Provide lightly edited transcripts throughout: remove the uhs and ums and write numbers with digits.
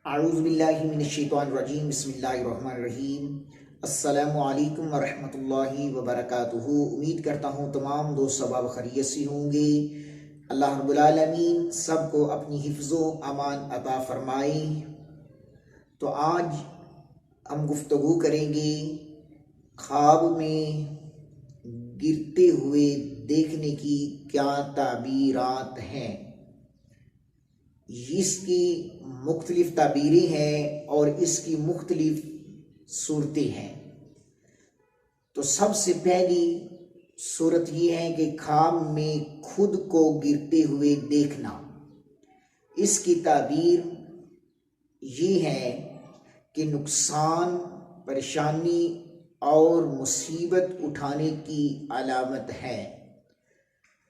اعوذ باللہ من الشیطان الرجیم بسم اللہ الرحمن الرحیم السلام علیکم ورحمۃ اللہ وبرکاتہ۔ امید کرتا ہوں تمام دوست احباب خیریت سے ہوں گے۔ اللہ رب العالمین سب کو اپنی حفظ و امان عطا فرمائے۔ تو آج ہم گفتگو کریں گے خواب میں گرتے ہوئے دیکھنے کی کیا تعبیرات ہیں۔ اس کی مختلف تعبیریں ہیں اور اس کی مختلف صورتیں ہیں۔ تو سب سے پہلی صورت یہ ہے کہ خواب میں خود کو گرتے ہوئے دیکھنا۔ اس کی تعبیر یہ ہے کہ نقصان، پریشانی اور مصیبت اٹھانے کی علامت ہے۔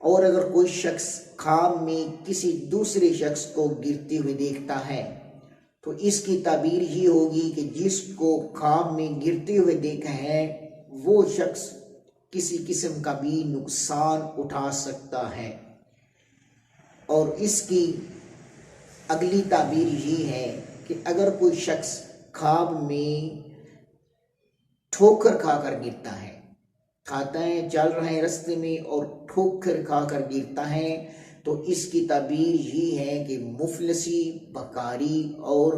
اور اگر کوئی شخص خواب میں کسی دوسرے شخص کو گرتے ہوئے دیکھتا ہے تو اس کی تعبیر یہ ہوگی کہ جس کو خواب میں گرتے ہوئے دیکھا ہے وہ شخص کسی قسم کا بھی نقصان اٹھا سکتا ہے۔ اور اس کی اگلی تعبیر یہ ہے کہ اگر کوئی شخص خواب میں ٹھوکر کھا کر گرتا ہے، کھاتا ہے، چل رہے ہیں رستے میں اور ٹھوکر کھا کر گرتا ہے، تو اس کی تعبیر یہ ہے کہ مفلسی، بکاری اور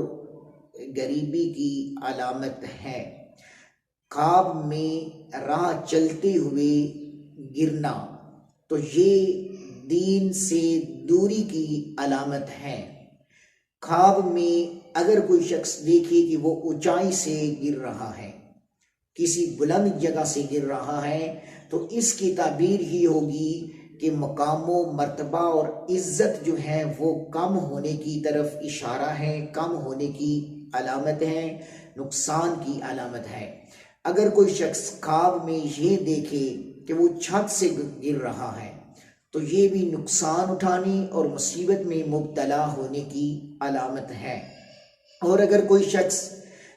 غریبی کی علامت ہے۔ خواب میں راہ چلتے ہوئے گرنا تو یہ دین سے دوری کی علامت ہے۔ خواب میں اگر کوئی شخص دیکھے کہ وہ اونچائی سے گر رہا ہے، کسی بلند جگہ سے گر رہا ہے، تو اس کی تعبیر ہی ہوگی کہ مقام و مرتبہ اور عزت جو ہے وہ کم ہونے کی طرف اشارہ ہے، کم ہونے کی علامت ہے، نقصان کی علامت ہے۔ اگر کوئی شخص خواب میں یہ دیکھے کہ وہ چھت سے گر رہا ہے تو یہ بھی نقصان اٹھانے اور مصیبت میں مبتلا ہونے کی علامت ہے۔ اور اگر کوئی شخص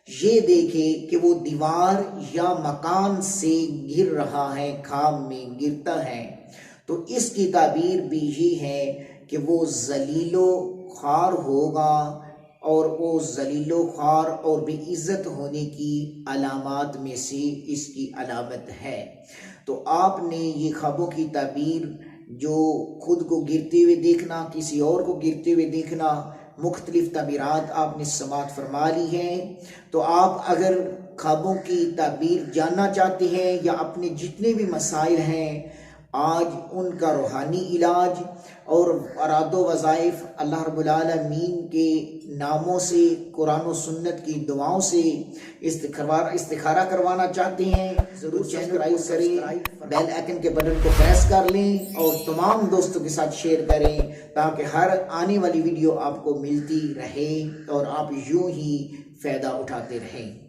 یہ دیکھے کہ وہ دیوار یا مکان سے گر رہا ہے، خواب میں گرتا ہے، تو اس کی تعبیر بھی یہ ہے کہ وہ ذلیل و خوار ہوگا، اور وہ ذلیل و خوار اور بے عزت ہونے کی علامات میں سے اس کی علامت ہے۔ تو آپ نے یہ خوابوں کی تعبیر، جو خود کو گرتے ہوئے دیکھنا، کسی اور کو گرتے ہوئے دیکھنا، مختلف تعبیرات آپ نے سماعت فرما لی ہیں۔ تو آپ اگر خوابوں کی تعبیر جاننا چاہتے ہیں یا اپنے جتنے بھی مسائل ہیں آج ان کا روحانی علاج اور اراد و وظائف اللہ رب العالمین کے ناموں سے، قرآن و سنت کی دعاؤں سے استخارہ کروانا چاہتے ہیں، ضرور سبسکرائب کریں، بیل آئکن کے بٹن کو پریس کر لیں اور تمام دوستوں کے ساتھ شیئر کریں تاکہ ہر آنے والی ویڈیو آپ کو ملتی رہے اور آپ یوں ہی فائدہ اٹھاتے رہیں۔